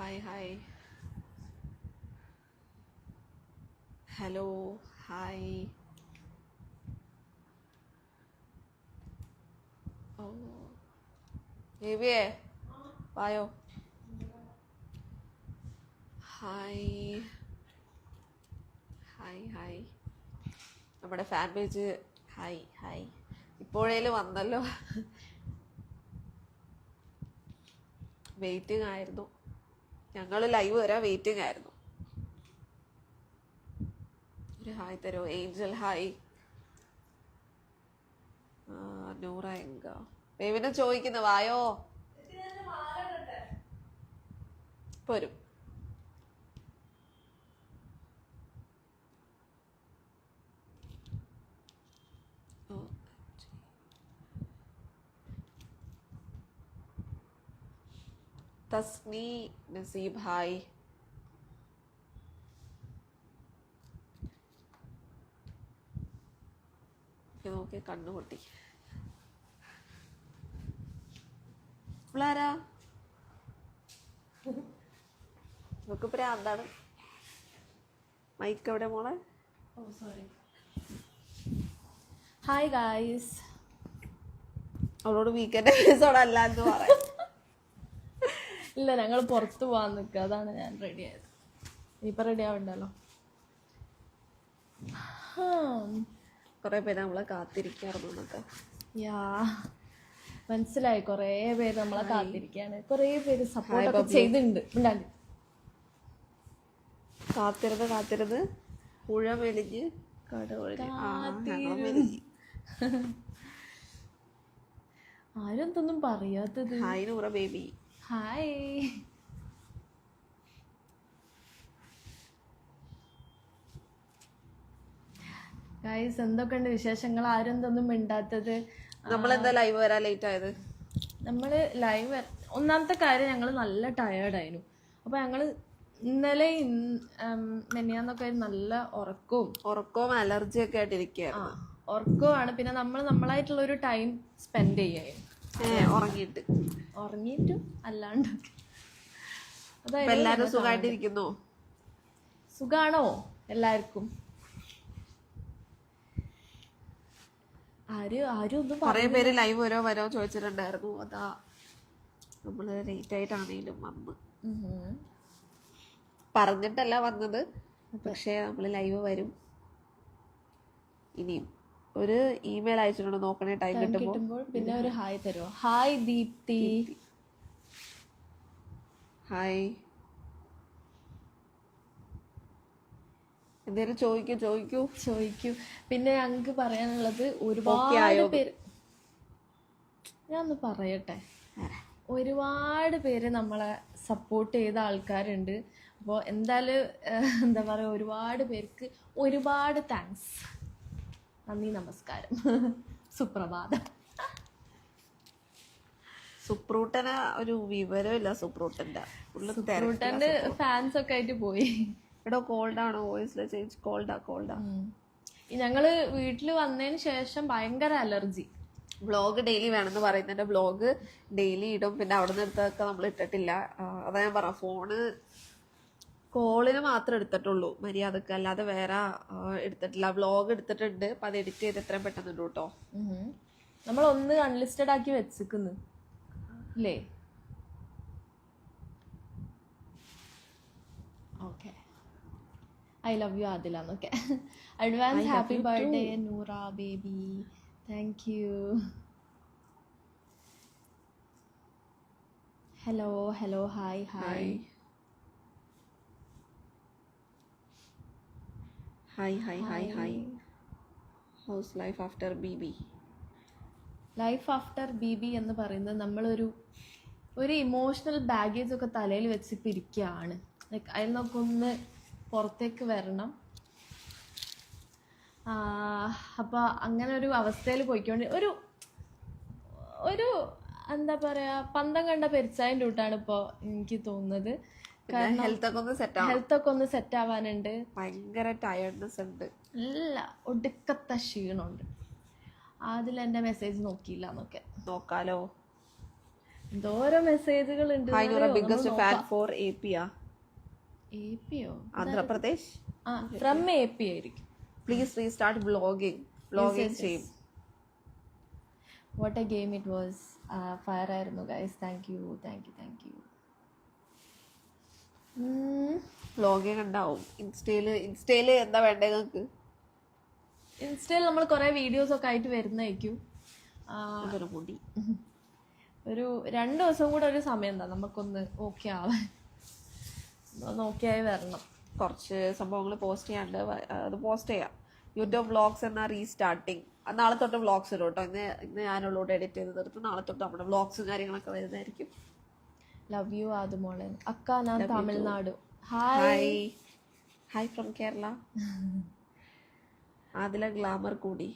Hi, hi. Hello, hi. Oh, baby, വായോ. Hi hi hi. നമ്മുടെ fan page hi hi. ഇപ്പോഴേലും വന്നല്ലോ. Waiting ആയിരുന്നു, ഞങ്ങൾ ലൈവ് വരാൻ വെയിറ്റിംഗ് ആയിരുന്നു. ഒരു ഹായ് തരോ ഏഞ്ചൽ. ഹായ്. നൂറ എങ്ക ബേബിനെ ചോദിക്കുന്നു വായോ. പോരും. തസ്മി നസീബ് ഹായ്. നോക്കി കണ്ണുപൊട്ടി. പിള്ളാരാ നമുക്ക് പ്രാന്താണ്. മൈക്ക് എവിടെ മോളെ? Hi guys. അവളോട് വീക്കെൻഡ് എപ്പിസോഡ് അല്ല എന്ന് പറയാം. ഇല്ല, ഞങ്ങൾ പുറത്ത് പോകാൻ നിൽക്കുക, അതാണ് ഞാൻ റെഡി ആയത്. ഇനിയിപ്പോൾ റെഡി ആവണ്ടല്ലോ. കുറെ പേര് നമ്മളെ കാത്തിരിക്കാറുണ്ട്. യാ, മനസ്സിലായി. കുറേ പേര് നമ്മളെ കാത്തിരിക്കാണ്, കുറേ പേര് സപ്പോർട്ടൊക്കെ ചെയ്തിട്ടുണ്ട്. കാത്തിരുന്ന് പുഴ മെലിഞ്ഞ് കട ആരെന്തൊന്നും പറയാത്തത്. Hi Noora baby. Hi. Guys, എന്തൊക്കെയുണ്ട് വിശേഷങ്ങൾ? ആരെന്തൊന്നും മിണ്ടാത്തത്? നമ്മളെന്താ ലൈവ് വരാൻ ലേറ്റ് ആയത്? നമ്മള് ലൈവ് ഒന്നാമത്തെ കാര്യം, ഞങ്ങൾ നല്ല ടയേർഡായിരുന്നു. അപ്പോൾ ഞങ്ങൾ ഇന്നലെ മെനിയാന്നൊക്കെ നല്ല ഉറക്കവും അലർജി ഒക്കെ ആയിട്ടിരിക്കുകയാണ്. ഉറക്കമാണ്. പിന്നെ നമ്മൾ നമ്മളായിട്ടുള്ള ഒരു ടൈം സ്പെൻഡ് ചെയ്യായിരുന്നു. ഉറങ്ങിയിട്ടും അല്ലാണ്ടൊക്കെ. അതായത് എല്ലാവരും സുഖമായിട്ടിരിക്കുന്നു. സുഖാണോ എല്ലാവർക്കും? ആരും ഒന്നും കുറെ പേര് ലൈവ് വരോ ചോദിച്ചിട്ടുണ്ടായിരുന്നു. അതാ നമ്മള് ലേറ്റ് ആയിട്ടാണേലും വന്ന് പറഞ്ഞിട്ടല്ല വന്നത്. പക്ഷെ നമ്മള് ലൈവ് വരും. ഇനിയും ഒരു ഇമെയിൽ അയച്ചിട്ടുണ്ട്, നോക്കണേ ടൈം കിട്ടുമ്പോൾ. പിന്നെ ഒരു ഹായ് തരുമോ? ഹായ് ദീപ്തി. ഹായ്. എന്തേലും ചോദിക്കൂ. പിന്നെ ഞങ്ങൾക്ക് പറയാനുള്ളത്, ഒരുപാട് പേര്, ഞാൻ ഒന്ന് പറയട്ടെ, ഒരുപാട് പേര് നമ്മളെ സപ്പോർട്ട് ചെയ്ത ആൾക്കാരുണ്ട്. അപ്പോൾ എന്തായാലും എന്താ പറയുക, ഒരുപാട് പേർക്ക് ഒരുപാട് താങ്ക്സ്. നന്ദി, നമസ്കാരം, സുപ്രഭാതം. സുപ്രൂട്ടന് ഒരു വിവരമില്ല. സുപ്രൂട്ടന്റെ ഫാൻസ് ഒക്കെ ആയിട്ട് പോയി. ഇവിടെ കോൾഡാണോ? വോയിസിലെ ചേഞ്ച്. കോൾഡാ. ഞങ്ങള് വീട്ടിൽ വന്നതിന് ശേഷം ഭയങ്കര അലർജി. വ്ളോഗ് ഡെയിലി വേണമെന്ന് പറയുന്നുണ്ട്. വ്ളോഗ് ഡെയിലി ഇടും. പിന്നെ അവിടെ നിന്ന് എടുത്തൊക്കെ നമ്മൾ ഇട്ടിട്ടില്ല. അതാ ഞാൻ പറഞ്ഞ, ഫോണ് കോളിന് മാത്രം എടുത്തിട്ടുള്ളൂ മര്യാദക്ക്, അല്ലാതെ വേറെ എടുത്തിട്ടില്ല. വ്ളോഗ് എടുത്തിട്ടുണ്ട്. അപ്പൊ അത് എഡിറ്റ് ചെയ്ത് എത്രയും പെട്ടെന്ന് ഇടും കേട്ടോ. നമ്മളൊന്ന് അൺലിസ്റ്റഡ് ആക്കി വെച്ചിക്കുന്നു അല്ലേ? Okay. I love you Adila എന്നൊക്കെ. Advance happy birthday Noora baby. Thank you. Hello hi. How's life after BB. Life after BB എന്ന് പറയുന്നത്, നമ്മളൊരു ഇമോഷണൽ ബാഗേജ് ഒക്കെ തലയിൽ വെച്ചിപ്പോൾ ഇരിക്കുകയാണ്. ലൈക്ക് അതിൽ നിന്നൊക്കെ ഒന്ന് പുറത്തേക്ക് വരണം. അപ്പോൾ അങ്ങനെ ഒരു അവസ്ഥയിൽ പോയിക്കൊണ്ട് ഒരു എന്താ പറയുക, പന്തം കണ്ട പെരിച്ചായൻ്റെ കൂട്ടാണ് ഇപ്പോൾ എനിക്ക് തോന്നുന്നത്. കാരണം ഹെൽത്തൊക്കെ ഒന്ന് സെറ്റ് ആവാനുണ്ട്. ഭയങ്കര ടയർഡ്നെസ് ഉണ്ട്. ഇല്ല, ഒടുക്കത്തെ ക്ഷീണമുണ്ട്. അതിൽ എൻ്റെ മെസ്സേജ് നോക്കിയില്ല എന്നൊക്കെ. നോക്കാലോ. എന്തോരോ മെസ്സേജുകൾ ഉണ്ട്. Hi Noora, biggest fan for AP ആ? APയോ? ആന്ധ്രാപ്രദേശ്. ഫ്രം AP ആയിരിക്കും. പ്ലീസ് റീസ്റ്റാർട്ട് വ്ളോഗിങ് ചെയ്യും. What a game it was. Fire ആയിരുന്നു ഗൈസ്. Thank you. വ്ളോഗിങ് ഉണ്ടാവും. ഇൻസ്റ്റയില് എന്താ വേണ്ടേ നിങ്ങൾക്ക്? ഇൻസ്റ്റയിൽ നമ്മൾ കുറേ വീഡിയോസ് ഒക്കെ ആയിട്ട് വരുന്നതായിരിക്കും. അതൊരു മുടി. ഒരു 2 ദിവസം കൂടെ ഒരു സമയം എന്താ നമുക്കൊന്ന് ഓക്കെ ആവാൻ. ഓക്കെ ആയി വരണം. കുറച്ച് സംഭവങ്ങൾ പോസ്റ്റ് ചെയ്യാണ്ട് അത് പോസ്റ്റ് ചെയ്യാം. യൂട്യൂബ് വ്ളോഗ്സ് എന്ന റീസ്റ്റാർട്ടിങ്. നാളെ തൊട്ട് വ്ളോഗ്സ് ഇടും കേട്ടോ. ഇന്ന് ഞാനുള്ളോട്ട് എഡിറ്റ് ചെയ്ത് തീർത്ത് നാളെ തൊട്ട് നമ്മുടെ വ്ളോഗ്സും കാര്യങ്ങളൊക്കെ വരുന്നതായിരിക്കും. ലവ് യു ആദുമോളൻ. അക്ക ഞാൻ Tamil Nadu. Hi hi from Kerala. അതിലെ ഗ്ലാമർ കൂടി.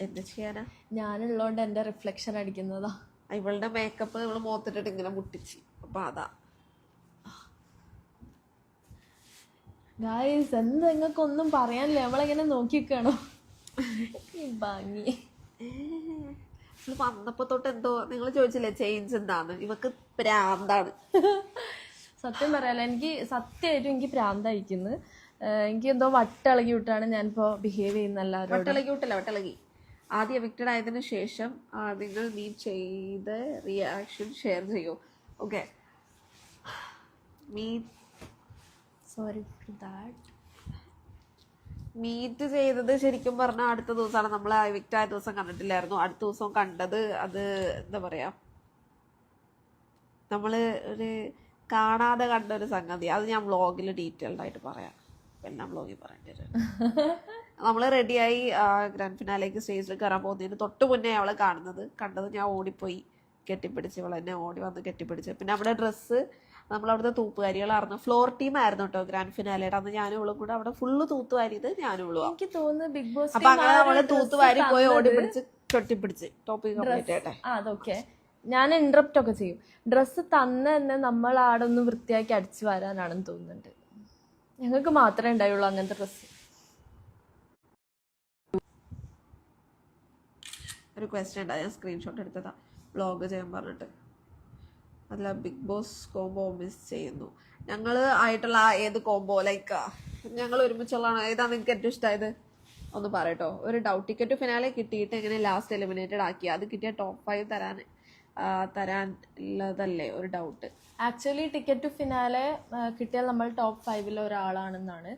എന്ത് ചെയ്യാനാ, ഞാനുള്ളോണ്ട് എന്റെ റിഫ്ലക്ഷൻ അടിക്കുന്നതാ. ഇവളുടെ മേക്കപ്പ് ഇവള് മോത്തിട്ടിട്ട് ഇങ്ങനെ മുട്ടിച്ച്. അപ്പൊ അതാ ഗായ്സ്. എന്താ നിങ്ങൾക്ക് ഒന്നും പറയാനില്ല? നമ്മളെങ്ങനെ നോക്കിക്കാണോ ഭംഗി. വന്നപ്പോ തൊട്ട് എന്തോ നിങ്ങൾ ചോദിച്ചില്ലേ ചേഞ്ച് എന്താന്ന്? ഇവക്ക് പ്രാന്താണ്. സത്യം പറയാലോ, എനിക്ക് സത്യമായിട്ടും എനിക്ക് പ്രാന്തായിരിക്കുന്നു. എനിക്ക് എന്തോ വട്ടിളകി വിട്ടാണ് ഞാനിപ്പോ ബിഹേവ് ചെയ്യുന്ന എല്ലാവരും. വട്ടിളകി. ആദ്യം എവിക്റ്റഡ് ആയതിനു ശേഷം നിങ്ങൾ ചെയ്ത റിയാക്ഷൻ ഷെയർ ചെയ്യൂ. Okay, sorry for that. Meet ചെയ്തത് ശരിക്കും പറഞ്ഞാൽ അടുത്ത ദിവസമാണ്. നമ്മൾ എവിക്റ്റ് ആയ ദിവസം കണ്ടിട്ടില്ലായിരുന്നു. അടുത്ത ദിവസം കണ്ടത് അത് എന്താ പറയാ, നമ്മള് ഒരു കാണാതെ കണ്ട ഒരു സംഗതി. അത് ഞാൻ വ്ളോഗിൽ ഡീറ്റെയിൽഡ് ആയിട്ട് പറയാം. എല്ലാം വ്ളോഗിൽ പറയേണ്ടി വരും. നമ്മള് റെഡിയായി ഗ്രാൻഡ് ഫിനാലേക്ക് സ്റ്റേജിൽ കയറാൻ പോകുന്നതിന് തൊട്ട് മുന്നേ അവളെ കണ്ടത് ഞാൻ ഓടിപ്പോയി കെട്ടിപ്പിടിച്ച്. അവൾ എന്നെ ഓടി വന്ന് കെട്ടിപ്പിടിച്ച്. പിന്നെ നമ്മുടെ ഡ്രസ്സ് നമ്മളവിടുത്തെ തൂപ്പുകാരികളായിരുന്നു. ഫ്ലോർ ടീം ആയിരുന്നു കേട്ടോ ഗ്രാൻഡ് ഫിനാലയുടെ അന്ന്. ഞാനും ഇവളും കൂടെ അവിടെ ഫുള്ള് തൂത്തുവാരിയത് ഞാനും ഇവളും. എനിക്ക് തോന്നുന്നു ബിഗ് ബോസ്. അപ്പൊ അങ്ങനെ നമ്മള് തൂത്തുവാരി പോയി ഓടി പിടിച്ച് കെട്ടിപ്പിടിച്ച് ടോപ്പിക് കംപ്ലീറ്റ് ആയിട്ടെ. അതൊക്കെ ഞാൻ ഇന്ററപ്റ്റ് ഒക്കെ ചെയ്യും. ഡ്രസ്സ് തന്നെ നമ്മൾ ആടെ ഒന്ന് വൃത്തിയാക്കി അടിച്ചു വരാനാണെന്ന് തോന്നുന്നുണ്ട്. ഞങ്ങൾക്ക് മാത്രമേ ഉണ്ടായുള്ളൂ അങ്ങനത്തെ ഡ്രസ്സ്. ഒരു ക്വസ്റ്റ്യൻ ഉണ്ട്, ഞാൻ സ്ക്രീൻഷോട്ട് എടുത്തതാ. വ്ളോഗ് ചെയ്യാൻ പറഞ്ഞിട്ട് അല്ല, ബിഗ് ബോസ് കോംബോ മിസ് ചെയ്യുന്നു. ഞങ്ങൾ ആയിട്ടുള്ള ഏത് കോംബോ? ലൈക്ക് ഞങ്ങൾ ഒരുമിച്ചുള്ളതാണ്. ഏതാണ് നിങ്ങൾക്ക് ഏറ്റവും ഇഷ്ടമായത്? ഒന്ന് പറയട്ടോ. ഒരു ഡൗട്ട്. ടിക്കറ്റ് ഫിനാലെ കിട്ടിയിട്ട് എങ്ങനെ ലാസ്റ്റ് എലിമിനേറ്റഡ് ആക്കി? അത് കിട്ടിയ ടോപ്പ് 5 തരാനുള്ളതല്ലേ ഒരു ഡൗട്ട്. ആക്ച്വലി ടിക്കറ്റ് ഫിനാലെ കിട്ടിയാൽ നമ്മൾ ടോപ്പ് 5 ഒരാളാണെന്നാണ്.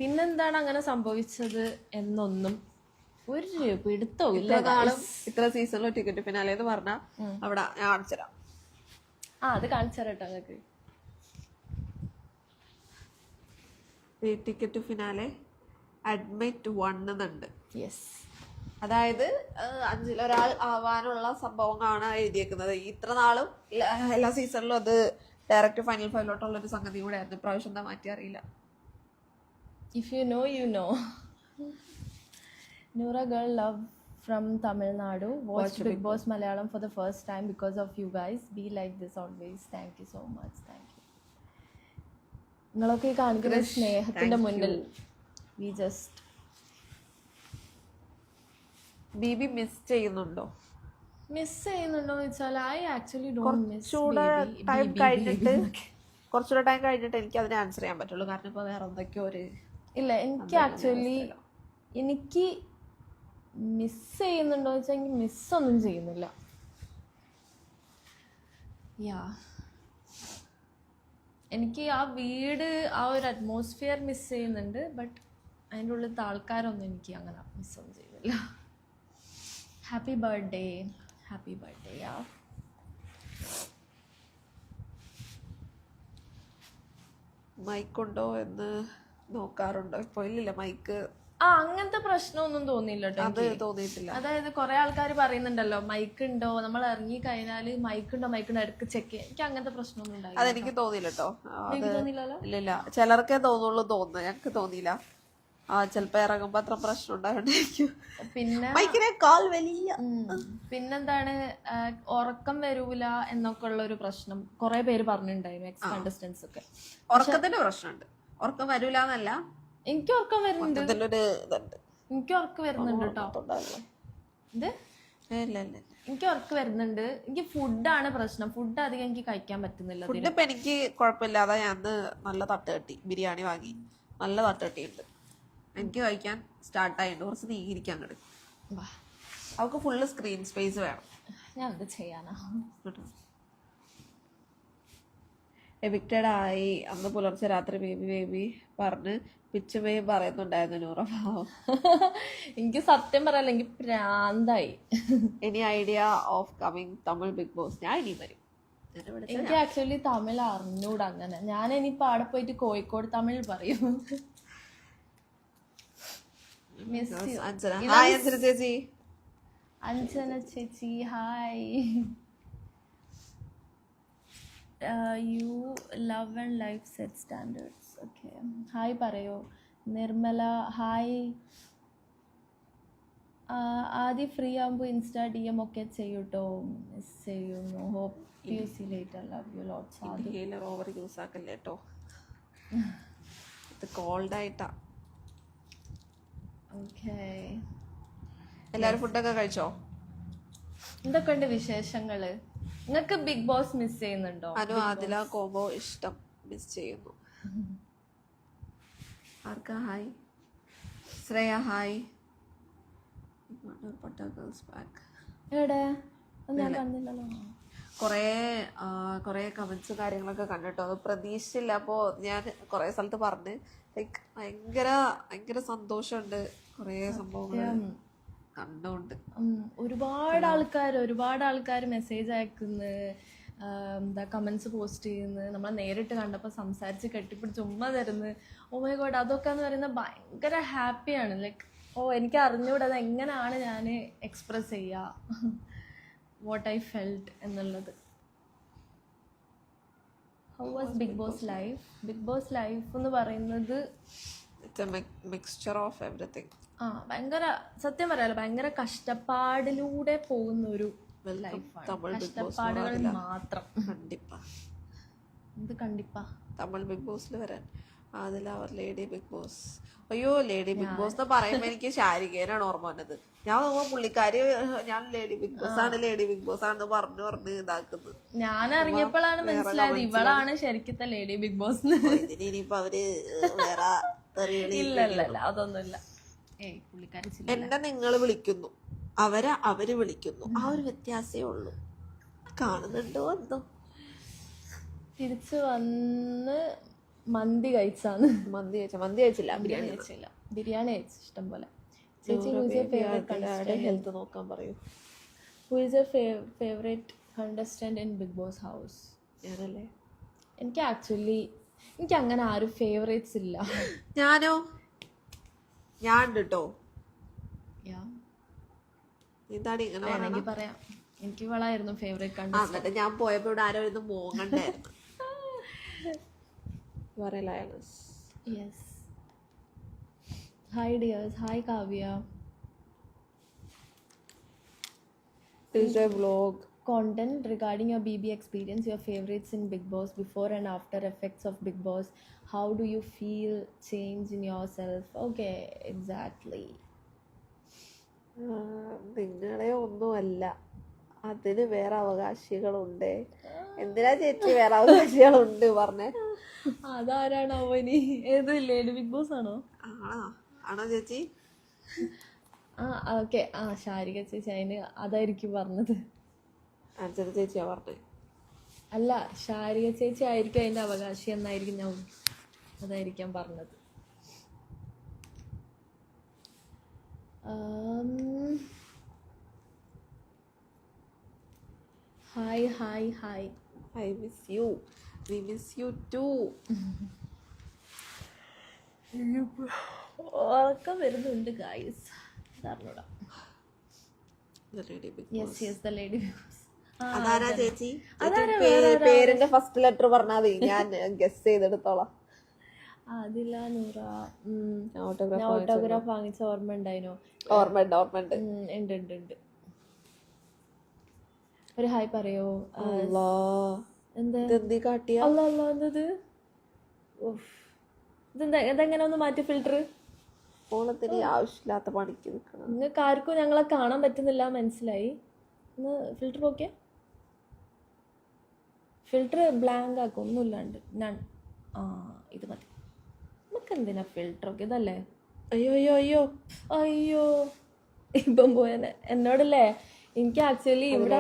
പിന്നെന്താണ് അങ്ങനെ സംഭവിച്ചത് എന്നൊന്നും ഒരു പിടുത്തവും ഇല്ല. ഇത്ര സീസണിലും ടിക്കറ്റ് ഫിനാലെ എന്ന് പറഞ്ഞാൽ അവിടെ ഞാൻ കാണിച്ചുതരാം. അത് കാണിച്ചുതരാട്ടോ നിങ്ങൾക്ക്. ടിക്കറ്റ് ഫിനാലെ അഡ്മിറ്റ് 1 എന്നുണ്ട്. യെസ്, അതായത് 5 ഒരാൾ ആവാനുള്ള സംഭവങ്ങളാണ് എഴുതിയേക്കുന്നത്. ഇത്ര നാളും എല്ലാ സീസണിലും അത് ഡയറക്റ്റ് ഫൈനൽ 5 ഒരു സംഗതി കൂടെ ആയിരുന്നു. ഇപ്രാവശ്യം എന്താ മാറ്റി അറിയില്ല. If you know you know. Noora girl, love from Tamil Nadu. Watched Big Boss Malayalam for the first time because of you guys. Be like this always. Thank you so much. Thank you. നിങ്ങളൊക്കെ കാണിക്കുന്ന സ്നേഹത്തിന്റെ മുന്നിൽ we just BB miss ചെയ്യുന്നുണ്ടോ എന്ന് വെച്ചാൽ I actually don't miss കുറച്ചുകൂടെ time കഴിഞ്ഞിട്ട് എനിക്ക് അതിനെ ആൻസർ ചെയ്യാൻ പറ്റുള്ളൂ. കാരണം ഇപ്പൊ വേറെ എന്തൊക്കെയോ ഇല്ല. എനിക്ക് ആക്ച്വലി എനിക്ക് മിസ് ചെയ്യുന്നുണ്ടോ വെച്ചാൽ എനിക്ക് മിസ്സൊന്നും ചെയ്യുന്നില്ല. എനിക്ക് ആ വീട്, ആ ഒരു അറ്റ്മോസ്ഫിയർ മിസ് ചെയ്യുന്നുണ്ട്. ബട്ട് അതിൻ്റെ ഉള്ളിലത്തെ ആൾക്കാരൊന്നും എനിക്ക് അങ്ങനെ മിസ്സൊന്നും ചെയ്യുന്നില്ല. Happy birthday. മൈക്കുണ്ടോ എന്ന് നോക്കാറുണ്ടോ? ഇപ്പൊ ഇല്ല മൈക്ക്. അങ്ങനത്തെ പ്രശ്നമൊന്നും തോന്നിയില്ല കേട്ടോ. തോന്നിയിട്ടില്ല. അതായത് കുറെ ആൾക്കാർ പറയുന്നുണ്ടല്ലോ മൈക്ക് ഉണ്ടോ, നമ്മൾ ഇറങ്ങി കഴിഞ്ഞാല് മൈക്കുണ്ടോ ഇടയ്ക്ക് ചെക്ക് ചെയ്യാം. എനിക്ക് അങ്ങനത്തെ പ്രശ്നമൊന്നും ഉണ്ടായില്ല. അതെനിക്ക് തോന്നിയില്ല കേട്ടോ. തോന്നിയില്ലല്ലോ. ഇല്ല, ചിലർക്കേ തോന്നുള്ളൂ തോന്നുന്നു. ഞങ്ങൾക്ക് തോന്നിയില്ല. ചിലപ്പോ ഇറങ്ങുമ്പോ അത്ര പ്രശ്നം ഉണ്ടായിട്ടുണ്ടായിരിക്കും. പിന്നെന്താണ് ഉറക്കം വരൂല എന്നൊക്കെ ഉള്ള ഒരു പ്രശ്നം കുറെ പേര് പറഞ്ഞിട്ടുണ്ടായിരുന്നു. എക്സ് കണ്ടസ്റ്റൻസ് ഒക്കെ ഉറക്കത്തിന്റെ പ്രശ്നമുണ്ട്. ഉറക്കം വരൂല എന്നല്ല, എനിക്ക് ഉറക്കം വരുന്നുണ്ട്. എനിക്ക് ഉറക്കം വരുന്നുണ്ട് കേട്ടോ. എനിക്ക് ഉറക്കം വരുന്നുണ്ട്. എനിക്ക് ഫുഡാണ് പ്രശ്നം. ഫുഡ് അധികം എനിക്ക് കഴിക്കാൻ പറ്റുന്നില്ല. ഫുഡ് ഇപ്പം എനിക്ക് കുഴപ്പമില്ലാതെ ഞാൻ നല്ല തട്ടുകട്ടി ബിരിയാണി വാങ്ങി, നല്ല തട്ടുകട്ടിയുണ്ട്. എനിക്ക് കഴിക്കാൻ സ്റ്റാർട്ടായിട്ടുണ്ട്. കുറച്ച് നീങ്ങിയിരിക്കാൻ കിടക്കും. അവൾക്ക് ഫുള്ള് സ്ക്രീൻ സ്പേസ് വേണം. ഞാൻ എന്ത് ചെയ്യാനാ? എവിക്റ്റഡ് ആയി അന്ന് പുലർച്ചെ രാത്രി ബേബി ബേബി പറഞ്ഞ് പിച്ചുമയും പറയുന്നുണ്ടായിരുന്നു നൂറ. പാവം. എനിക്ക് സത്യം പറയാല്ല, എനിക്ക് പ്രാന്തായി. Any idea of coming Tamil Bigg Boss? ഞാൻ ഇനി വരും. എനിക്ക് ആക്ച്വലി തമിഴ് അറിഞ്ഞൂടാ അങ്ങനെ. ഞാൻ ഇനിയിപ്പോ അവിടെ പോയിട്ട് കോഴിക്കോട് തമിഴ് പറയും. ഹായ് അഞ്ജന ചേച്ചി. അഞ്ജന ചേച്ചി hi. You love and life set standards. Okay hi പറയോ. നിർമ്മല ഹായ്. ആദ്യം ഫ്രീ ആകുമ്പോൾ ഇൻസ്റ്റാ ഡി എം ഒക്കെ ചെയ്യൂട്ടോ. മിസ് ചെയ്യുന്നു. Hope you see later. Love you lots. Inhaler over use ആക്കല്ലേ കേട്ടോ. ഇത് കോൾഡ് ആയിട്ടാ. ഓക്കെ എല്ലാരും ഫുഡൊക്കെ കഴിച്ചോ? എന്തൊക്കെയുണ്ട് വിശേഷങ്ങള്? നിങ്ങൾക്ക് ബിഗ് ബോസ് മിസ് ചെയ്യുന്നുണ്ടോ? അനു ആദില കോംബോ ഇഷ്ടം. മിസ് ചെയ്യുന്നു. ആർക്കാ ഹായ്? ശ്രേയ ഹായ്. എവിടെ? ഞാൻ കണ്ടില്ലല്ലോ. കുറേ കമന്റ്സ് കാര്യങ്ങളൊക്കെ കണ്ടിട്ടോ. അത് പ്രതീക്ഷിച്ചില്ല. അപ്പോൾ ഞാൻ കുറേ സ്ഥലത്ത് പറഞ്ഞ് ലൈക്ക് ഭയങ്കര സന്തോഷമുണ്ട് കുറേ സംഭവങ്ങൾ കണ്ടുകൊണ്ട്. ഒരുപാട് ആൾക്കാർ മെസ്സേജ് അയക്കുന്നു, എന്താ കമന്റ്സ് പോസ്റ്റ് ചെയ്യുന്നു, നമ്മളെ നേരിട്ട് കണ്ടപ്പോൾ സംസാരിച്ച് കെട്ടിപ്പിടിച്ച് ഉമ്മ തരുന്നു. ഓ മൈ ഗോഡ്, അതൊക്കെ എന്ന് പറയുന്നത് ഭയങ്കര ഹാപ്പിയാണ്. ലൈക്ക് എനിക്ക് അറിഞ്ഞൂടെ അത് എങ്ങനെയാണ് ഞാൻ എക്സ്പ്രസ് ചെയ്യുക വാട്ട് ഐ ഫെൽറ്റ് എന്നുള്ളത്. How was Bigg Boss life? Bigg Boss life എന്ന് പറയുന്നത് മിക്സ്ചർ ഓഫ് എവറിത്തിങ്. ഭയങ്കര സത്യം പറയാലോ, ഭയങ്കര കഷ്ടപ്പാടിലൂടെ പോകുന്ന ഒരു ലൈഫാണ്. കഷ്ടപ്പാടുകൾ മാത്രം. കണ്ടിപ്പാ തമിഴ് ബിഗ് ബോസിൽ വരാൻ അതിൽ അവർ ലേഡി ബിഗ് ബോസ്. അയ്യോ, ലേഡി ബിഗ് ബോസ് എന്ന് പറയുമ്പോ എനിക്ക് ശാരികേനാണ് ഓർമ്മ വന്നത്. ഞാൻ നോക്കുമ്പോ പുള്ളിക്കാരി ഞാൻ ലേഡി ബിഗ് ബോസ് ആണെന്ന് പറഞ്ഞു ഇതാക്കുന്നത്. ഞാൻ അറിഞ്ഞപ്പോഴാണ് മനസ്സിലായത് ഇവളാണ് ശരിക്കത്തെ ലേഡി ബിഗ് ബോസ്. ഇനിയിപ്പോ അവര് വേറെ ഇല്ല അതൊന്നുമില്ല. എന്നെ നിങ്ങൾ വിളിക്കുന്നു, അവര് വിളിക്കുന്നു. ആ ഒരു വ്യത്യാസമേ ഉള്ളൂ. കാണുന്നുണ്ടോ എന്തോ. തിരിച്ചു വന്ന് മന്തി കഴിച്ചാന്ന്. മന്തി കഴിച്ചില്ല, ബിരിയാണി കഴിച്ചു ഇഷ്ടം പോലെ. ഹെൽത്ത് നോക്കാൻ പറയൂ. Who is your favourite contestant in Bigg Boss house? ഞാനല്ലേ. എനിക്ക് അങ്ങനെ ആരും ഫേവറേറ്റ്സ് ഇല്ല. ഞാൻ കേട്ടോ. എന്താണ് ഇങ്ങനെ പറയാം. എനിക്ക് ഇവളായിരുന്നു ഫേവറേറ്റ് കണ്ടസ്റ്റന്റ്. എന്നിട്ട് ഞാൻ പോയപ്പോ ഇവിടെ ആരോ ഇത് മോങ്ങണ്ടായിരുന്നു. Yes. Hi dears. Hi Kavya. Tuesday vlog. Content regarding your BB experience, your favorites in Big Boss, before and after effects of Big Boss. How do you feel change in yourself? Okay, exactly. നിങ്ങളെ ഒന്നുമല്ല, അതിന് വേറെ അവകാശികളുണ്ട്. എന്തിനാ ചേച്ചി വേറെ അവകാശികളുണ്ട് പറഞ്ഞേ? അതാരാണ് അവന്? ഏത് ലേഡി ബിഗ് ബോസ് ആണോ? ആണോ ചേച്ചി? ഓക്കെ. ശാരിക ചേച്ചി അതിന് അതായിരിക്കും പറഞ്ഞത്. അഞ്ജന ചേച്ചിയാ പറഞ്ഞത്? അല്ല, ശാരിക ചേച്ചി ആയിരിക്കും അതിന്റെ അവകാശി എന്നായിരിക്കും ഞാൻ അതായിരിക്കാം പറഞ്ഞത്. Hi hi hi. I miss you. We miss you too. ഉറക്കം വരുന്നുണ്ട് ഗൈസ്. അറിഞ്ഞൂടാ. The lady big boss. അതാരാ ചേച്ചി? പേരിന്റെ ഫസ്റ്റ് ലെറ്റർ പറഞ്ഞാൽ ഞാൻ ഗസ് ചെയ്തെടുത്തോളാം. അതില്ല നൂറ. ഓട്ടോഗ്രാഫ് വാങ്ങിച്ച ഓർമ്മ ഉണ്ടായിനോ? ഓർമ്മയുണ്ട്. ഉണ്ട്. ഒരു ഹായ് പറയോ? ഇതെങ്ങനെ ഒന്ന് മാറ്റി ഫിൽറ്റർ. ഓണത്തിന് ആവശ്യമില്ലാത്ത പണിക്ക് നിൽക്കണം. നിങ്ങൾക്ക് ആർക്കും ഞങ്ങളെ കാണാൻ പറ്റുന്നില്ല, മനസ്സിലായി. ഒന്ന് ഫിൽറ്റർ ഓക്കെ, ഫിൽറ്റർ ബ്ലാങ്ക് ആക്കും ഒന്നുമില്ലാണ്ട്. ഞാൻ ഇത് മതി. നമുക്ക് എന്തിനാ ഫിൽറ്റർ ഒക്കെ ഇതല്ലേ? അയ്യോ അയ്യോ അയ്യോ അയ്യോ ഇപ്പം പോയനെ എന്നോടല്ലേ. എനിക്ക് ആക്ച്വലി ഇവിടെ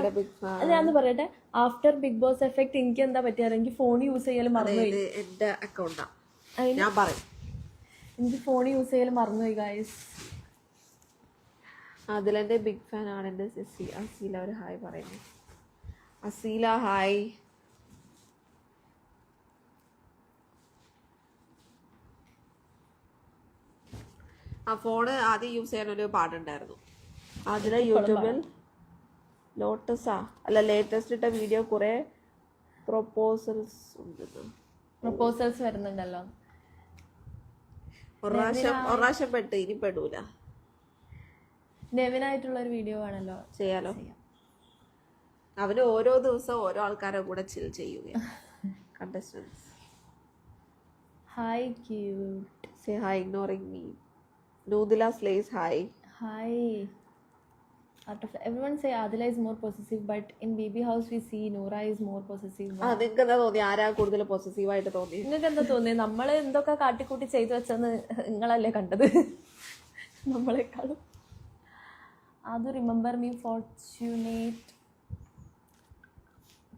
ഞാൻ പറയട്ടെ, ആഫ്റ്റർ ബിഗ് ബോസ് എഫക്ട് എനിക്ക് എന്താ പറ്റിയാറ്, എനിക്ക് ഫോൺ യൂസ് ചെയ്യൽ മറന്നുപോയി. എന്റെ അക്കൗണ്ടാ ഞാൻ പറയും. എനിക്ക് ഫോൺ യൂസ് ചെയ്യൽ മറന്നുപോയി ഗൈസ്. അതിലെന്റെ ബിഗ് ഫാൻ ആണ് എന്റെ സിസി അസീല. ഒരു ഹായ് പറയുന്നു. അസീല ഹായ്. ആ ഫോണ് ആദ്യം യൂസ് ചെയ്യാൻ ഒരു പാടുണ്ടായിരുന്നു. അതിലെ യൂട്യൂബിൽ ലോട്ടസാ അല്ല ലേറ്റസ്റ്റ് ഇട്ട വീഡിയോ കുറെ പ്രൊപ്പോസൽസ് ഉണ്ടെന്ന്. പ്രൊപ്പോസൽസ് വരുന്നുണ്ടല്ലോ. ഒരു പ്രാവശ്യം പെട്ട് ഇനി പെടൂല. നെവിനായിട്ടുള്ള ഒരു വീഡിയോ ആണല്ലോ, ചെയ്യാലോ. അവന് ഓരോ ദിവസം ഓരോ ആൾക്കാരെ കൂടെ ചിൽ ചെയ്യുകയാണ്. Contestants hi cute. Say hi ignoring me. നൂദില slays hi. Hi. Out of everyone say Adila is more possessive, but in baby house we see Noora is more possessive. നിങ്ങൾക്ക് എന്താ തോന്നി? ആരാ കൂടുതൽ പോസസീവ് ആയിട്ട് തോന്നി? നിങ്ങൾക്ക് എന്താ തോന്നി? നമ്മൾ എന്തൊക്കെ കാട്ടിക്കൂട്ടി ചെയ്തു വെച്ചെന്ന് നിങ്ങളല്ലേ കണ്ടത് നമ്മളെക്കാളും. അത് remember me fortunate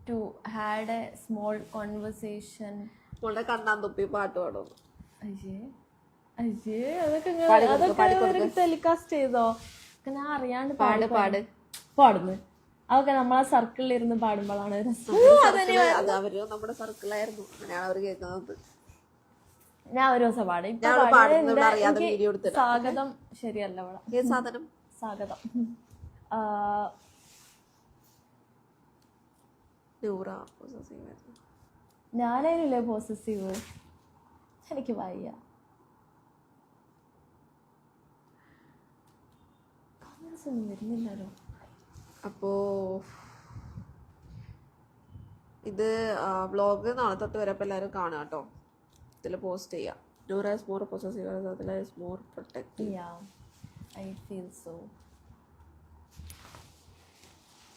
to had a small conversation. നമ്മളുടെ കണ്ണാൻ തുപ്പി പാട്ട് പാടും. അയ്യേ അയ്യേ അതൊക്കെ ടെലികാസ്റ്റ് ചെയ്തോ? ഞാൻ അറിയാണ്ട് പാടുന്നു. അതൊക്കെ നമ്മളെ സർക്കിളിൽ ഇരുന്ന് പാടുമ്പോഴാണ് രസം. നമ്മുടെ സർക്കിളായിരുന്നു, അങ്ങനെയാണ് അവർ കേൾക്കുന്നത്. ഞാൻ ഒരു ദിവസം പാടും. സ്വാഗതം ശരിയല്ല ഇവിടെ. സാധനം സ്വാഗതം. ഞാനതിനില്ലേ പോസസീവ്? എനിക്ക് വയ്യ. വരുന്നില്ലല്ലോ. അപ്പോ ഇത് വ്ളോഗ് നാളെ തൊട്ട് വരപ്പോൾ എല്ലാവരും കാണുക കേട്ടോ. ഇതിൽ പോസ്റ്റ് ചെയ്യാം. Noora is more possessive, Adila is more protective. Yeah, I feel so.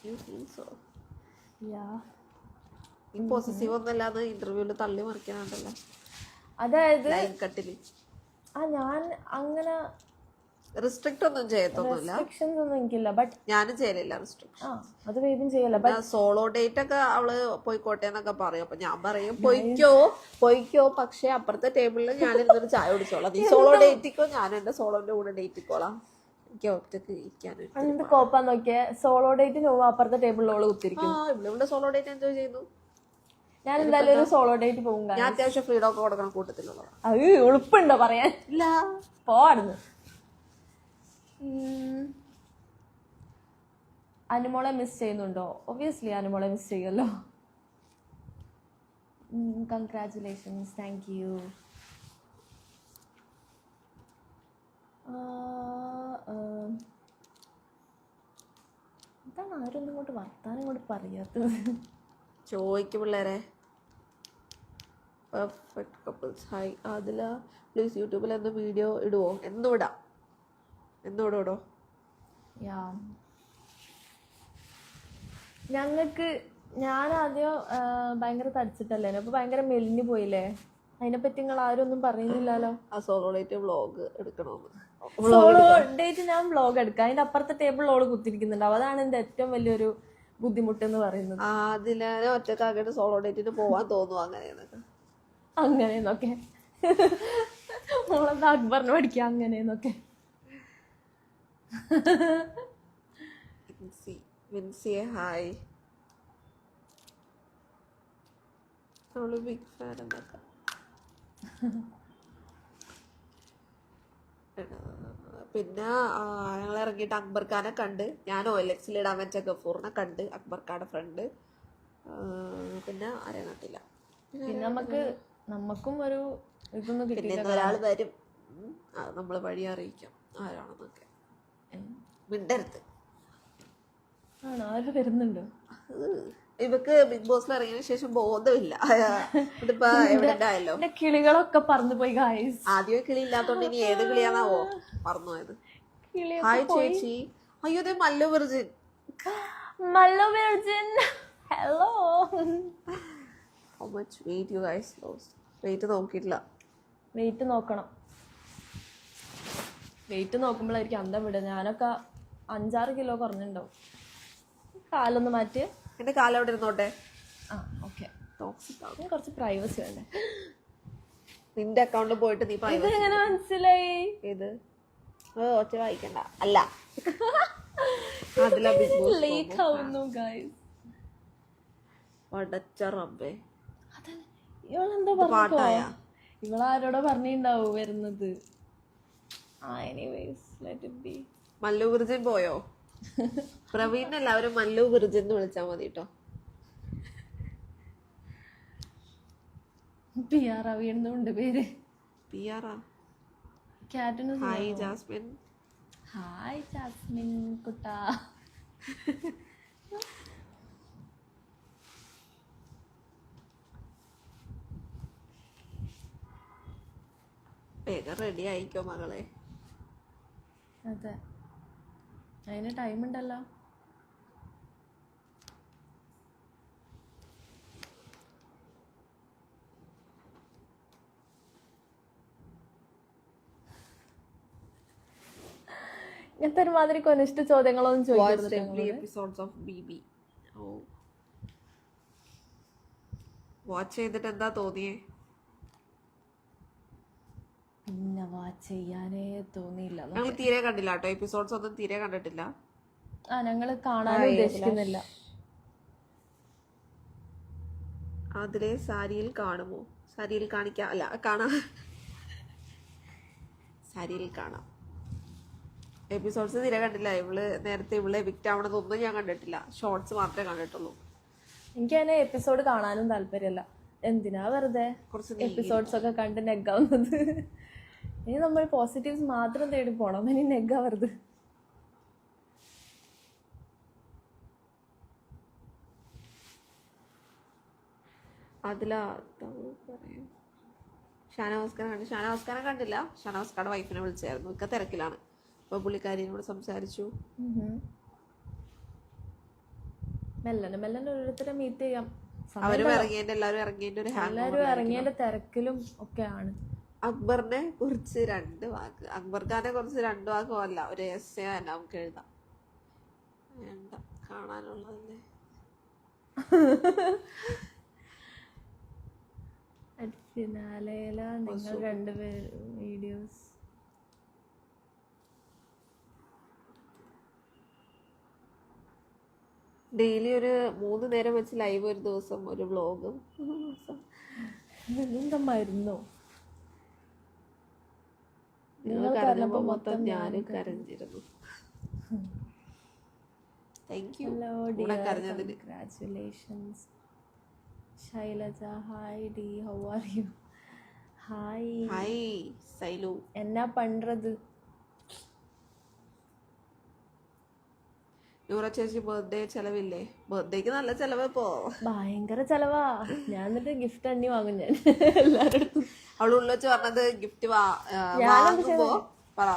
You feel so? Yeah. ഈ പോസസീവ് ഒന്നല്ലാന്ന് ഇന്റർവ്യൂവിൽ തള്ളി മറിക്കാനുണ്ടല്ലോ. അതായത് ലൈൻ കട്ടില് ഞാൻ അങ്ങനെ റിസ്ട്രിക്റ്റ് ഒന്നും ചെയ്യത്തൊന്നുമില്ല. റെസ്ട്രിക്ഷൻസ് ഒന്നും എനിക്കില്ല. ബട്ട് ഞാനും ചെയ്യലില്ല റിസ്ട്രിക്ഷൻ. അത് വേദം ചെയ്യല്ല. സോളോ ഡേറ്റ് ഒക്കെ അവള് പോയിക്കോട്ടെ എന്നൊക്കെ പറയും. അപ്പൊ ഞാൻ പറയും പൊയ്ക്കോ, പക്ഷെ അപ്പുറത്തെ ടേബിളിൽ ഞാൻ ഇരുന്നൊരു ചായ കുടിച്ചോളാം. നീ സോളോ ഡേറ്റിക്കോ, ഞാൻ എന്റെ സോളോന്റെ കൂടെ ഡേറ്റിക്കോളാം. എനിക്ക് ഒറ്റക്ക് ഇരിക്കാൻ കോപ്പാൻ നോക്കിയ സോളോ ഡേറ്റിന് പോകുമ്പോ അപ്പുറത്തെ ടേബിളിലോള് കുത്തിരിക്കും. ഇവിടെ സോളോ ഡേറ്റ് എൻജോയ് ചെയ്യുന്നു. ഞാൻ എന്തായാലും ഒരു സോളോ ഡേറ്റ് പോകും. ഞാൻ അത്യാവശ്യം ഫ്രീഡം ഒക്കെ കൊടുക്കണം കൂട്ടത്തിലുള്ളത്. അത് എളുപ്പുണ്ടോ പറയാൻ? ഇല്ല, പോവാടുന്നു. അനുമോളെ മിസ് ചെയ്യുന്നുണ്ടോ? ഒബ്വിയസ്ലി അനുമോളെ മിസ് ചെയ്യുമല്ലോ. കൺഗ്രാറ്റുലേഷൻസ്. Thank you. എന്താണ് ആരൊന്നും ഇങ്ങോട്ട് വർത്താനം ഇങ്ങോട്ട് പറയാത്തത്? ചോദിക്കും പിള്ളേരെ. Perfect couples hi. അതില പ്ലീസ് യൂട്യൂബിൽ എന്നും വീഡിയോ ഇടുവോ? എന്നും ഇടാം. എന്നോടോടോ ഞങ്ങൾക്ക് ഞാനാദ്യം ഭയങ്കര തടിച്ചിട്ടല്ലേ, അപ്പൊ ഭയങ്കര മെലിഞ്ഞു പോയില്ലേ. അതിനെപ്പറ്റി നിങ്ങൾ ആരും ഒന്നും പറയുന്നില്ലല്ലോ. ആ സോളോ ഡേറ്റ് വ്ളോഗ് എടുക്കണമെന്ന്. സോളോ ഡേറ്റ് ഞാൻ വ്ളോഗ് എടുക്കാം. അതിന്റെ അപ്പുറത്തെ ടേബിളിലോള് കുത്തിരിക്കുന്നുണ്ടാവും. അതാണ് എന്റെ ഏറ്റവും വലിയൊരു ബുദ്ധിമുട്ട് എന്ന് പറയുന്നത്. അതിലെ ഒറ്റക്കാക്കിയിട്ട് സോളോ ഡേറ്റിന് പോവാൻ തോന്നുന്നു. അങ്ങനെയെന്നൊക്കെ നമ്മളെന്താ അക്ബറിന് പഠിക്കാം അങ്ങനെയെന്നൊക്കെ. വിൻസിയെ ഹായ്. നമ്മള് ബിഗ് ഫാൻ എന്നൊക്കെ. പിന്നെ ഞങ്ങൾ ഇറങ്ങിയിട്ട് അക്ബർ ഖാനെ കണ്ട്, ഞാൻ OLX ഇടാൻ വെച്ച ഗഫൂറിനെ കണ്ട്, അക്ബർ ഖാന്റെ ഫ്രണ്ട്. പിന്നെ ആരെയും കണ്ടില്ല. പിന്നെ നമുക്കും ഒരു ഇതൊന്നും കിട്ടിയില്ല. ഒരാൾ വരും, നമ്മള് വഴി അറിയിക്കാം ആരാണെന്നൊക്കെ. മിണ്ടരുത്. ആണോ? ആരും വരുന്നുണ്ടോ? ഇവക്ക് ബിഗ് ബോസിൽ ഇറങ്ങിയതിനു ശേഷം ബോധമില്ല. ഇതിപ്പോ എവിടെ ആയല്ലോ. കിളികളൊക്കെ പറന്നു പോയി ഗായ്സ്. ആദ്യം കിളി ഇല്ലാത്തോണ്ട് ഇനി ഏത് കിളിയാണാവോ മറന്നുപോയത്. ഹായ് ചേച്ചി. അയ്യോ ദേ Mallu virgin. Mallu virgin hello. How much weight you guys lost? Weight നോക്കിയിട്ടില്ല. വെയിറ്റ് നോക്കണം. വെയിറ്റ് നോക്കുമ്പോഴായിരിക്കും അന്തം വിടുക. ഞാനൊക്കെ 5-6 കിലോ കുറഞ്ഞിട്ടുണ്ടാവും. കാലൊന്ന് മാറ്റി. എന്റെ കാലം എവിടെ ഇരുന്നോട്ടെ. ആ ഓക്കെ. കുറച്ച് പ്രൈവസി വേണ്ടേ. നിന്റെ അക്കൗണ്ടിൽ പോയിട്ട് നീ എങ്ങനെ മനസ്സിലായി? ഏത് ഒറ്റ വായിക്കണ്ട. അല്ല അതിലാ ബിഗ് ബോസ് ലീക്ക് ആവുന്നു ഗൈസ്. പടച്ച റബ്ബേ. ഇവളെന്താ പറഞ്ഞോ? ഇവളാരോടോ പറഞ്ഞിണ്ടാവും വരുന്നത്. Anyways let it be. Mallu virgin പോയോ? പ്രവീൺ എല്ലാവരും മല്ലു വിർജിൻ എന്ന് വിളിച്ചാ മതി കേട്ടോ. PR വീണ്ടുണ്ട് പേര്. PR കാറ്റിന്. Hi Jasmine. ഹായ് ജാസ്മിൻ കുട്ടാ. വേഗം റെഡി ആയിക്കോ മകളെ. അതെ, അതിന് ടൈം ഉണ്ടല്ലോ. ഇങ്ങനത്തെ ഒരുമാതിരി കൊനിഷ്ഠ ചോദ്യങ്ങളൊന്നും വാച്ച് ചെയ്തിട്ട് എന്താ തോന്നിയേ? പിന്നെ വാച്ച് ചെയ്യാനേ തോന്നിയില്ല. ഞങ്ങൾ തീരെ കണ്ടില്ല കേട്ടോ. എപ്പിസോഡ്സ് ഒന്നും തീരെ കണ്ടിട്ടില്ല. ഞങ്ങള് കാണാൻ ഉദ്ദേശിക്കുന്നില്ല. അതിലെ സാരിയിൽ കാണുമോ? സാരിയിൽ കാണിക്കാം. അല്ല കാണാം, സാരിയിൽ കാണാം. എപ്പിസോഡ്സ് തീരെ കണ്ടില്ല. നേരത്തെ ഇവള് എവിക്റ്റ് ആവണതൊന്നും ഞാൻ കണ്ടിട്ടില്ല. ഷോർട്സ് മാത്രമേ കണ്ടിട്ടുള്ളൂ. എനിക്ക് അതിനെ എപ്പിസോഡ് കാണാനും താല്പര്യമില്ല. എന്തിനാ വെറുതെ എപ്പിസോഡ്സ് ഒക്കെ കണ്ട് നെഗാവുന്നത്? ഇനി നമ്മൾ പോസിറ്റീവ്സ് മാത്രം തേടി പോണം. ഇനി നെഗാവരുത്. ഷാനവാസ്കാരം കണ്ടില്ല. ഷാനവാസ്കാരുടെ വൈഫിനെ വിളിച്ചായിരുന്നു. ഒക്കെ തിരക്കിലാണ്. അപ്പൊ പുള്ളിക്കാരിയോട് സംസാരിച്ചു. മെല്ലനെ മെല്ലനെ ഓരോരുത്തരെ മീറ്റ് ചെയ്യാം. അവരും ഇറങ്ങിയതിന്റെ എല്ലാവരും ഇറങ്ങിയതിന്റെ തിരക്കിലും ഒക്കെയാണ്. അക്ബറിനെ കുറിച്ച് 2 വാക്ക്. അക്ബർ ഖാനെ കുറിച്ച് 2 വാക്കോ അല്ല, ഒരു എസ്സേ അല്ല നമുക്ക് എഴുതാം. വേണ്ട, കാണാനുള്ളതല്ലേ. ഫിനാലയില നിങ്ങൾ 2 വീഡിയോസ് ഡെയിലി ഒരു 3 നേരം വെച്ച് ലൈവ്, ഒരു ദിവസം ഒരു വ്ലോഗും. എന്താ മരുന്നോ? നിങ്ങൾ കരഞ്ഞപ്പോ മൊത്തം ഞാനും കരഞ്ഞിരുന്നു. Thank you. Congratulations Shailaja. Hi ഡി, how are you? Hi hi Sailu. എന്നാ പண்றது? നൂറ ചേച്ചി ബർത്ത്ഡേ ചെലവില്ലേ? ബർത്ത്ഡേക്ക് നല്ല ചെലവ്. ഇപ്പോ ഭയങ്കര ചെലവാ. ഞാൻ എന്നിട്ട് ഗിഫ്റ്റ് അണ്ണി വാങ്ങും ഞാൻ എല്ലാവരും. അവള് ഉള്ള വെച്ച് പറഞ്ഞത് ഗിഫ്റ്റ് വാങ്ങുമ്പോ പറ.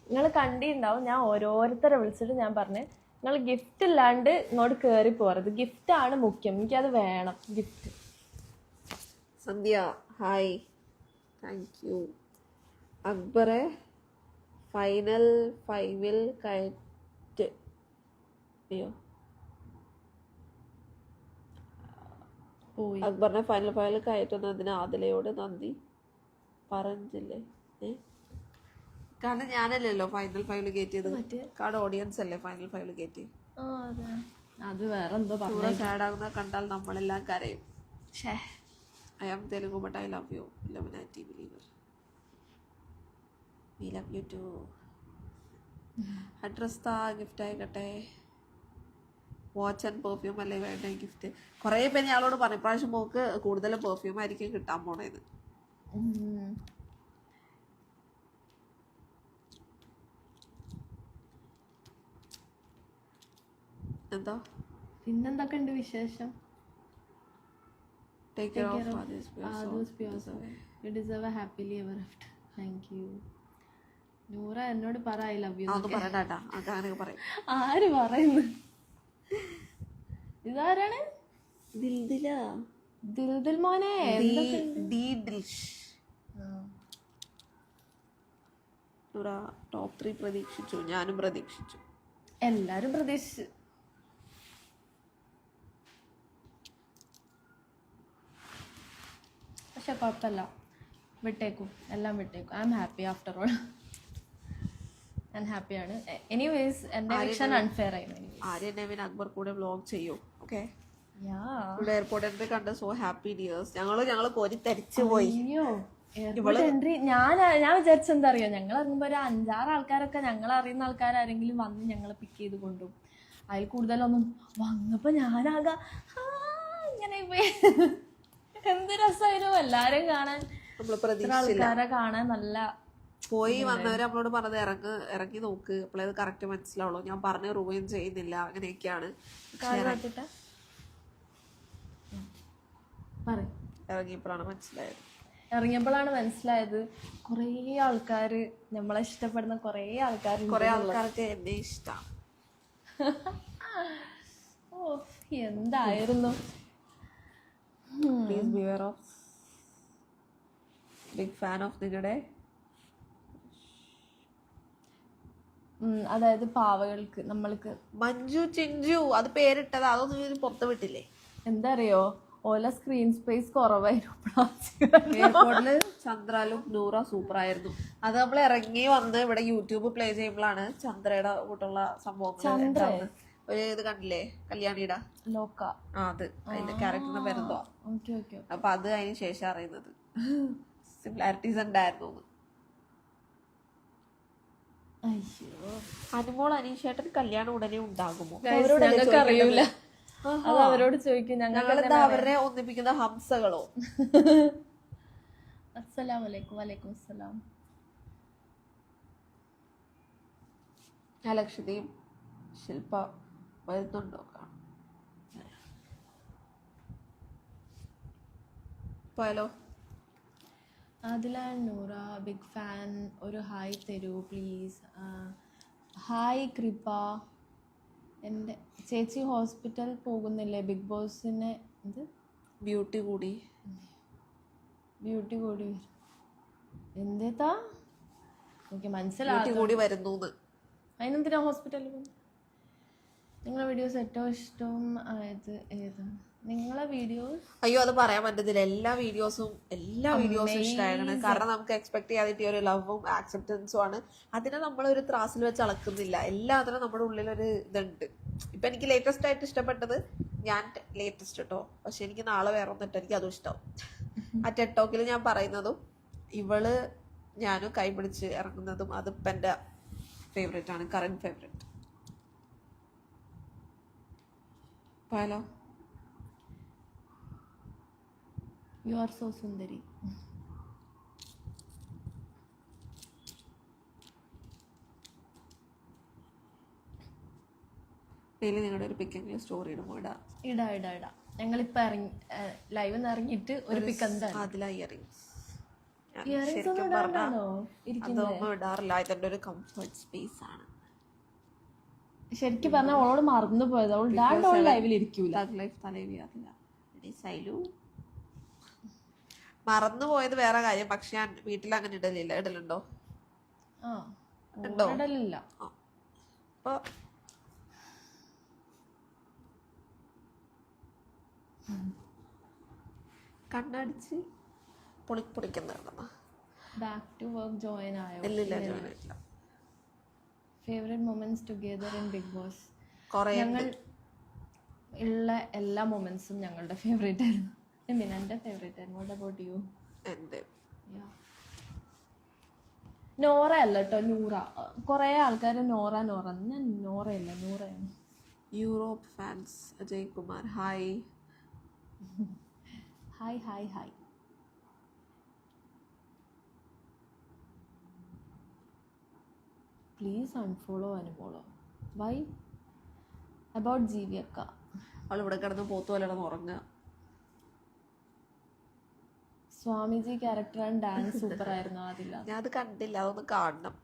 നിങ്ങൾ കണ്ടിണ്ടാവും. ഞാൻ ഓരോരുത്തരെ വിളിച്ചിട്ട് ഞാൻ പറഞ്ഞു, നിങ്ങൾ ഗിഫ്റ്റ് ഇല്ലാണ്ട് ഇങ്ങോട്ട് കയറി പോറത്. ഗിഫ്റ്റ് ആണ് മുഖ്യം, എനിക്കത് വേണം gift. Sandhya hi, thank you. അക്ബറെ ഫൈനൽ 5-ൽ കയറ്റ്. അയ്യോ, അക്ബറിനെ ഫൈനൽ 5-ൽ കയറ്റുന്നതിന് ആദിലയോട് നന്ദി പറഞ്ഞില്ലേ? കാരണം ഞാനല്ലല്ലോ ഫൈനൽ 5-ൽ കയറ്റിയത്. കാർഡ് ഓഡിയൻസ് അല്ലേ ഫൈനൽ 5-ൽ കയറ്റി. അത് വേറെ എന്തോ സാഡ് ആകുന്ന കണ്ടാൽ നമ്മളെല്ലാം കരയും. I am Telugu but I love you. Illuminati believer. We love you too. Address താ, ഗിഫ്റ്റ് ആയിക്കട്ടെ. വാച്ച് ആൻഡ് പെർഫ്യൂം അല്ലേ വേണ്ട ഗിഫ്റ്റ്. കുറേ പേര് ഞങ്ങളോട് പറഞ്ഞു ഇപ്രാവശ്യം മോക്ക് കൂടുതലും പെർഫ്യൂം ആയിരിക്കും കിട്ടാൻ പോണേന്ന്. എന്താ പിന്നെന്തൊക്കെ ഉണ്ട് വിശേഷം? Take care of others. You deserve a happily ever after. Thank you. Noora എന്നോട് പറ ഐ ലവ് യു. അതൊന്നും പറയണ്ടാ, അങ്ങനെ പറയും. ആര് പറയുന്നു? ഇതാരാണ്? ദിൽദില ദിൽദിൽ മോനെ. ടോപ്പ് 3 പ്രതീക്ഷിച്ചു, ഞാനും പ്രതീക്ഷിച്ചു. എല്ലാരും പ്രതീക്ഷിച്ചു. പക്ഷെ കുഴപ്പമില്ല, വിട്ടേക്കും, എല്ലാം വിട്ടേക്കും. I am happy after all. ഞാൻ ഹാപ്പിയാണ്. എനിവേസ് എന്റെ എലക്ഷൻ അൺഫെയർ ആയിരുന്നു. ആര്യ നവീൻ അക്ബർ കൂടെ വ്ലോഗ് ചെയ്യും. ഓക്കെ, യാ ഇവിടെ എയർപോർട്ട് കണ്ട സോ ഹാപ്പി ഡിയേഴ്സ്. ഞങ്ങള് കോരി തരിച്ചു പോയി. അയ്യോ, എയർപോർട്ട് എൻട്രി ഞാൻ വിചാരിച്ചെന്താ അറിയോ, ഞങ്ങൾ ഇറങ്ങുമ്പോ ഒരു 5-6 ആൾക്കാരൊക്കെ ഞങ്ങൾ അറിയുന്ന ആൾക്കാരെങ്കിലും വന്ന് ഞങ്ങളെ പിക്ക് ചെയ്ത് കൊണ്ടുപോകും. അതിൽ കൂടുതലൊന്നും വന്നപ്പോ ഞാനാകാ ഇങ്ങനെ എന്ത് രസമായിരുന്നു എല്ലാരും കാണാൻ. ആൾക്കാരെ കാണാൻ നല്ല പോയി വന്നവര് നമ്മളോട് പറഞ്ഞത് ഇറങ്ങി നോക്ക്, അപ്പോഴേ അത് കറക്റ്റ് മനസ്സിലാവുള്ളൂ. ഞാൻ പറഞ്ഞ റൂം ചെയ്യുന്നില്ല, അങ്ങനെയൊക്കെയാണ്. ഇറങ്ങിയപ്പോഴാണ് മനസ്സിലായത് കുറേ ആൾക്കാര് നമ്മളെ ഇഷ്ടപ്പെടുന്ന കുറേ ആൾക്കാർക്ക് എന്നെ ഇഷ്ടം. ഓ എന്തായിരുന്നു. Please beware of big fan of നിങ്ങളുടെ. അതായത് പാവകൾക്ക് നമ്മൾക്ക് മഞ്ജു ചിഞ്ചു അത് പേരിട്ടത്, അതൊന്നും പുറത്ത് വിട്ടില്ലേ? എന്താ അറിയോ, ഓല സ്ക്രീൻ സ്പേസ് കുറവായിരുന്നു. എയർപോർട്ടില് ചന്ദ്രലും നൂറ സൂപ്പർ ആയിരുന്നു. അത് നമ്മൾ ഇറങ്ങി വന്ന് ഇവിടെ യൂട്യൂബ് പ്ലേ ചെയ്യുമ്പോഴാണ് ചന്ദ്രയുടെ കൂട്ടുള്ള സംഭവങ്ങൾ ഒരു ഇത് കണ്ടില്ലേ, കല്യാണിയുടെ ലോക്ക. അത് അതിന്റെ ക്യാരക്ടറിന്റെ പേരെന്തോ. അപ്പൊ അത് അതിന് ശേഷം അറിയുന്നത്. സിമിലാരിറ്റീസ് ഉണ്ടായിരുന്നു. അനുമോൾ അനീഷേട്ടൻ കല്യാണം ഉടനെ ഉണ്ടാകുമോ? അറിയൂല, അത് അവരോട് ചോദിക്കും. ഞങ്ങളെന്താ അവരെ ഒന്നിപ്പിക്കുന്ന ഹംസകളോ? അസ്സലാമലൈക്കും. വലൈക്കും അസ്സലാം. ലക്ഷദ്വീപ് ശില്പ വരുന്നുണ്ടോ? പോയാലോ? ആദില നൂറ ബിഗ് ഫാൻ, ഒരു ഹായ് തരൂ പ്ലീസ്. ഹായ് കൃപ. എൻ്റെ ചേച്ചി ഹോസ്പിറ്റൽ പോകുന്നില്ലേ? ബിഗ് ബോസിനെ എന്ത് ബ്യൂട്ടി കൂടി എന്തേത്താ എനിക്ക് മനസ്സിലായി കൂടി വരുന്നു. അതിനെന്തിനാ ഹോസ്പിറ്റലിൽ പോകുന്നത്? നിങ്ങളെ വീഡിയോസ് ഏറ്റവും ഇഷ്ടം ആയത് ഏത്? നിങ്ങളെ വീഡിയോസ് അയ്യോ അത് പറയാൻ പറ്റത്തില്ല. എല്ലാ വീഡിയോസും ഇഷ്ടമായിരുന്നു. കാരണം നമുക്ക് എക്സ്പെക്ട് ചെയ്യാതെ ഒരു ലവും ആക്സെപ്റ്റൻസും ആണ്. അതിനെ നമ്മളൊരു ത്രാസിൽ വെച്ച് അളക്കുന്നില്ല. എല്ലാത്തിനും നമ്മുടെ ഉള്ളിലൊരു ഇതുണ്ട്. ഇപ്പൊ എനിക്ക് ലേറ്റസ്റ്റ് ആയിട്ട് ഇഷ്ടപ്പെട്ടത്, ഞാൻ ലേറ്റസ്റ്റ് കേട്ടോ, പക്ഷെ എനിക്ക് നാളെ വേറെ ഒന്നിട്ട് എനിക്ക് അതും ഇഷ്ടമാവും. ആ ടെക്ടോക്കിൽ ഞാൻ പറയുന്നതും ഇവള് ഞാനും കൈപിടിച്ച് ഇറങ്ങുന്നതും അതിപ്പോ എൻ്റെ ഫേവറേറ്റ് ആണ്, കറന്റ് ഫേവറേറ്റ്. പോയാലോ? യു ആർ സോ സുന്ദരി. നിങ്ങളുടെ ഒരു പിക്കെങ്കിലും സ്റ്റോറി ഇടുമോ? ഇടാ. ഞങ്ങളിപ്പോ ലൈവ് ഇറങ്ങിയിട്ട് ഒരു പിക്ക് എന്തായാലും ഇടാറില്ല. ഇതെന്റെ ഒരു കംഫർട്ട് സ്പേസ് ആണ്. ശരിക്കും പറഞ്ഞാൽ അവളോട് മറന്നു പോയത്. അവൾ ഡാൻഡ് ലൈവിൽ ഇരിക്കൂല. മറന്നു പോയത് വേറെ കാര്യം. പക്ഷെ ഞാൻ വീട്ടിൽ അങ്ങനെ ഇടലില്ല. ഇടലുണ്ടോ? ഇടലില്ല. അപ്പൊ കണ്ണടിച്ച് പൊളിക്കുന്നുണ്ടോ? ബാക്ക് ടു വർക്ക് ജോയിൻ ആയോ? ഇല്ലില്ല, ജോയിൻ ആയിട്ടില്ല. Favourite moments together in Bigg Boss. ഞങ്ങൾ ഉള്ള എല്ലാ മൊമെന്റ്സും ഞങ്ങളുടെ ഫേവറേറ്റ് ആയിരുന്നു. എൻ്റെ ഫേവറേറ്റ് ആയിരുന്നു. What about you? നോറ അല്ല കേട്ടോ, നൂറ. കുറെ ആൾക്കാർ നോറ ഞാൻ നോറയല്ല, നൂറയാണ്. Europe fans Ajay Kumar hi. Hi. Please unfollow അനുമോളോ. വൈ? അബൌട്ട് ജീവിയക്ക. അവൾ ഇവിടെ കിടന്ന് പോത്തു പോലെ കിടന്ന് ഉറങ്ങുക. Swamiji character and dance super ആയിരുന്നു. അതില്ല, ഞാൻ അത് കണ്ടില്ല, അതൊന്ന് കാണണം.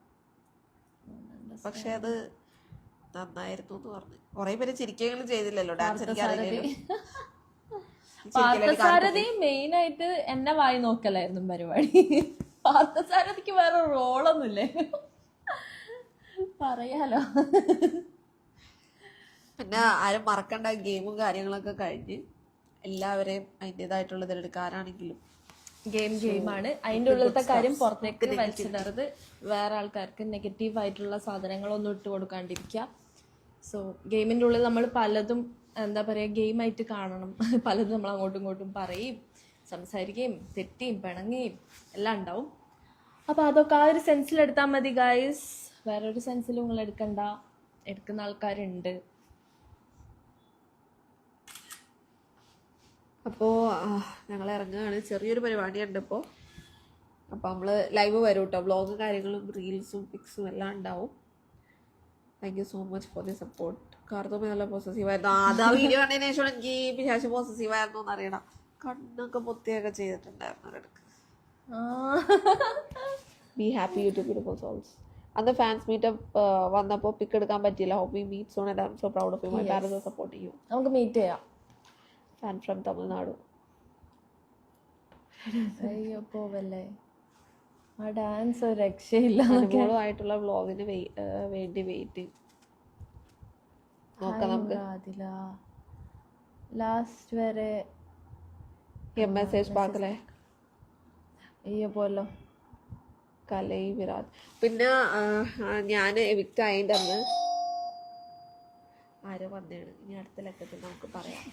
പക്ഷെ അത് നന്നായിരുന്നു എന്ന് പറഞ്ഞു. കുറെ പേര് ചിരിക്കെങ്കിലും ചെയ്തില്ലല്ലോ, ഡാൻസ് എനിക്ക് പാർത്ഥസാരഥി അറിയില്ലല്ലോ. പാർത്ഥസാരഥി മെയിൻ ആയിട്ട് എന്നെ വായി നോക്കലായിരുന്നു പരിപാടി. പാർത്ഥസാരഥിക്ക് വേറെ റോളൊന്നുമില്ലേ, പറയാലോ. പിന്നെ ആരും മറക്കണ്ട, ഗെയിമും കാര്യങ്ങളൊക്കെ കഴിഞ്ഞ് എല്ലാവരെയും അതിൻ്റെതായിട്ടുള്ള ഇതിലെടുക്കുക. ആരാണെങ്കിലും ഗെയിമാണ്. അതിൻ്റെ ഉള്ളിലത്തെ കാര്യം പുറത്തേക്ക് വലിച്ചിടരുത്. വേറെ ആൾക്കാർക്ക് നെഗറ്റീവ് ആയിട്ടുള്ള സാധനങ്ങളൊന്നും ഇട്ട് കൊടുക്കാണ്ടിരിക്കുക. സോ ഗെയിമിൻ്റെ ഉള്ളിൽ നമ്മൾ പലതും എന്താ പറയുക ഗെയിമായിട്ട് കാണണം. പലതും നമ്മൾ അങ്ങോട്ടും ഇങ്ങോട്ടും പറയും, സംസാരിക്കുകയും തെറ്റിയും പിണങ്ങുകയും എല്ലാം ഉണ്ടാവും. അപ്പോൾ അതൊക്കെ ആ ഒരു സെൻസിലെടുത്താൽ മതി ഗായ്സ്. വേറൊരു സെൻസിലും നിങ്ങൾ എടുക്കണ്ട, എടുക്കുന്ന ആൾക്കാരുണ്ട്. അപ്പോൾ ഞങ്ങൾ ഇറങ്ങുകയാണ്. ചെറിയൊരു പരിപാടിയുണ്ട് ഇപ്പോൾ. അപ്പോൾ നമ്മൾ ലൈവ് വരും കേട്ടോ. വ്ളോഗും കാര്യങ്ങളും റീൽസും പിക്സും എല്ലാം ഉണ്ടാവും. Thank you so much for the support. കാർത്തോമി നല്ല പോസസീവ് ആയിരുന്നു. ആ വീഡിയോ കണ്ടതിന് ശേഷം എനിക്ക് പിശാശ് പോസസീവ് ആയിരുന്നു എന്ന് അറിയണം. കണ്ണൊക്കെ പൊത്തിയൊക്കെ ചെയ്തിട്ടുണ്ടായിരുന്നു ഒരിടക്ക്. Be happy YouTube beautiful souls. അന്ന് ഫാൻസ് മീറ്റപ്പ് വന്നപ്പോൾ പിക്ക് എടുക്കാൻ പറ്റിയില്ല. Hope we meet soon and I am so proud of you. My parents are supporting you. നമുക്ക് മീറ്റ് ചെയ്യാം. Fan from Tamil Nadu. അയ്യോ പോവല്ലേ, ആ ഡാൻസ് ഒരു രക്ഷയില്ല. അനുമോളുമായിട്ടുള്ള വ്ളോഗിന് വേണ്ടി വെയിറ്റ് നോക്കാം നമുക്ക്. ലാസ്റ്റ് വരെ മെസ്സേജ് പാക്കല്ലേ. അയ്യോ പോലോ കലൈ വിരാട്. പിന്നെ ഞാൻ എവിക്റ്റ് ആയതിൻ്റെ അന്ന് ആരോ വന്നതാണ്. ഇനി അടുത്ത ലക്കത്തിൽ നമുക്ക് പറയാം.